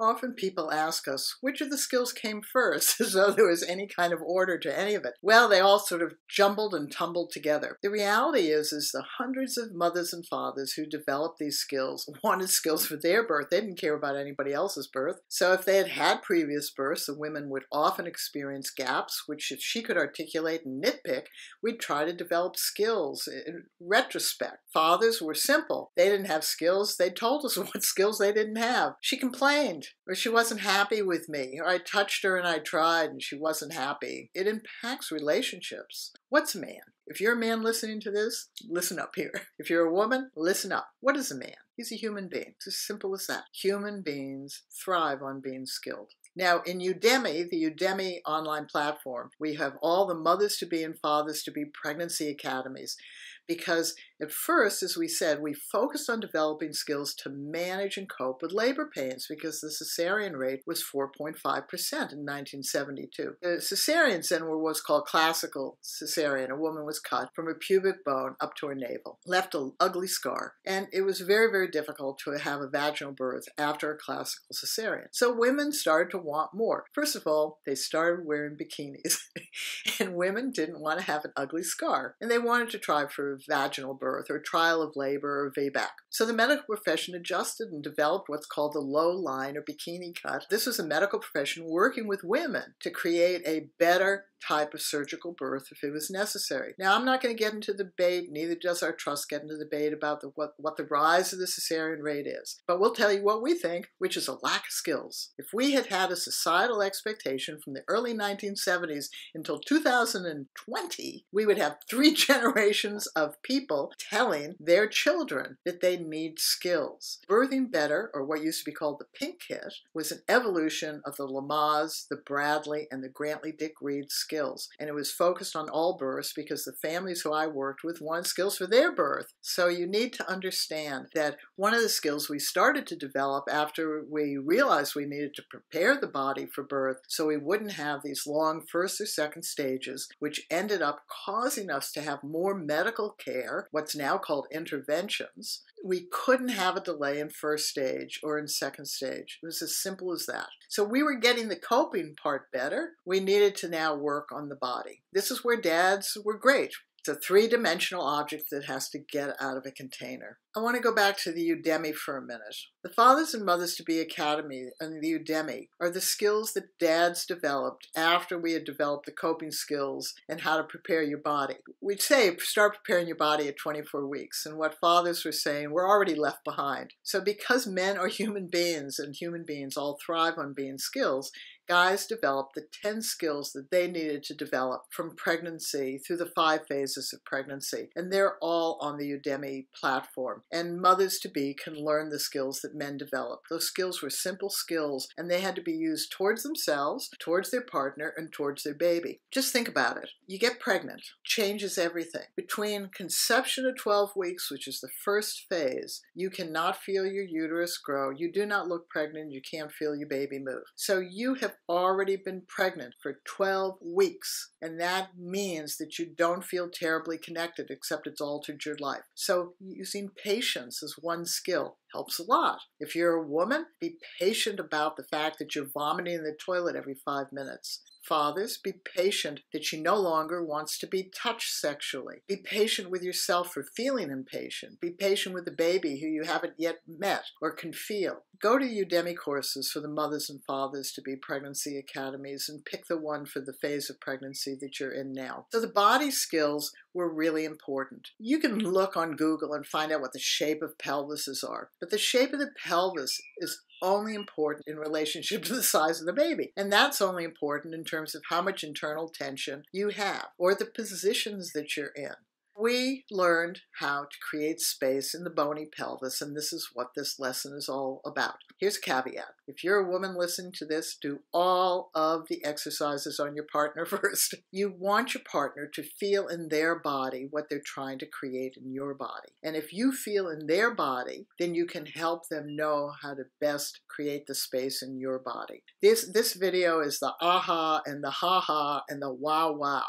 Often people ask us, which of the skills came first, as though there was any kind of order to any of it. Well, they all sort of jumbled and tumbled together. The reality is the hundreds of mothers and fathers who developed these skills wanted skills for their birth. They didn't care about anybody else's birth. So if they had had previous births, the women would often experience gaps, which if she could articulate and nitpick, we'd try to develop skills. In retrospect, fathers were simple. They didn't have skills. They told us what skills they didn't have. She complained, or she wasn't happy with me, or I touched her and I tried and she wasn't happy. It impacts relationships. What's a man? If you're a man listening to this, listen up here. If you're a woman, listen up. What is a man? He's a human being. It's as simple as that. Human beings thrive on being skilled. Now, in Udemy, the Udemy online platform, we have all the mothers-to-be and fathers-to-be pregnancy academies. Because at first, as we said, we focused on developing skills to manage and cope with labor pains because the cesarean rate was 4.5% in 1972. The cesareans then were what's called classical cesarean. A woman was cut from her pubic bone up to her navel, left an ugly scar, and it was very, very difficult to have a vaginal birth after a classical cesarean. So women started to want more. First of all, they started wearing bikinis, and women didn't want to have an ugly scar, and they wanted to try for vaginal birth or trial of labor or VBAC. So the medical profession adjusted and developed what's called the low line or bikini cut. This was a medical profession working with women to create a better type of surgical birth if it was necessary. Now, I'm not going to get into the debate, neither does our trust get into the debate about what the rise of the cesarean rate is. But we'll tell you what we think, which is a lack of skills. If we had had a societal expectation from the early 1970s until 2020, we would have 3 generations of people telling their children that they need skills. Birthing better, or what used to be called the pink kit, was an evolution of the Lamaze, the Bradley, and the Grantley-Dick-Reed skills. And it was focused on all births because the families who I worked with wanted skills for their birth. So you need to understand that one of the skills we started to develop after we realized we needed to prepare the body for birth so we wouldn't have these long first or second stages, which ended up causing us to have more medical care, what's now called interventions. We couldn't have a delay in first stage or in second stage. It was as simple as that. So we were getting the coping part better. We needed to now work on the body. This is where dads were great. It's a 3-dimensional object that has to get out of a container. I want to go back to the Udemy for a minute. The Fathers and Mothers-to-be Academy and the Udemy are the skills that dads developed after we had developed the coping skills and how to prepare your body. We'd say start preparing your body at 24 weeks, and what fathers were saying, we're already left behind. So because men are human beings and human beings all thrive on being skills, guys developed the 10 skills that they needed to develop from pregnancy through the 5 phases of pregnancy. And they're all on the Udemy platform. And mothers-to-be can learn the skills that men developed. Those skills were simple skills, and they had to be used towards themselves, towards their partner, and towards their baby. Just think about it. You get pregnant. Changes everything. Between conception of 12 weeks, which is the first phase, you cannot feel your uterus grow. You do not look pregnant. You can't feel your baby move. So you have already been pregnant for 12 weeks. And that means that you don't feel terribly connected, except it's altered your life. So using patience as one skill helps a lot. If you're a woman, be patient about the fact that you're vomiting in the toilet every 5 minutes. Fathers, be patient that she no longer wants to be touched sexually. Be patient with yourself for feeling impatient. Be patient with the baby who you haven't yet met or can feel. Go to Udemy courses for the mothers and fathers to be pregnancy academies and pick the one for the phase of pregnancy that you're in now. So the body skills were really important. You can look on Google and find out what the shape of pelvises are, but the shape of the pelvis is only important in relationship to the size of the baby. And that's only important in terms of how much internal tension you have or the positions that you're in. We learned how to create space in the bony pelvis, and this is what this lesson is all about. Here's a caveat. If you're a woman listening to this, do all of the exercises on your partner first. You want your partner to feel in their body what they're trying to create in your body. And if you feel in their body, then you can help them know how to best create the space in your body. This video is the aha and the ha-ha and the wow-wow.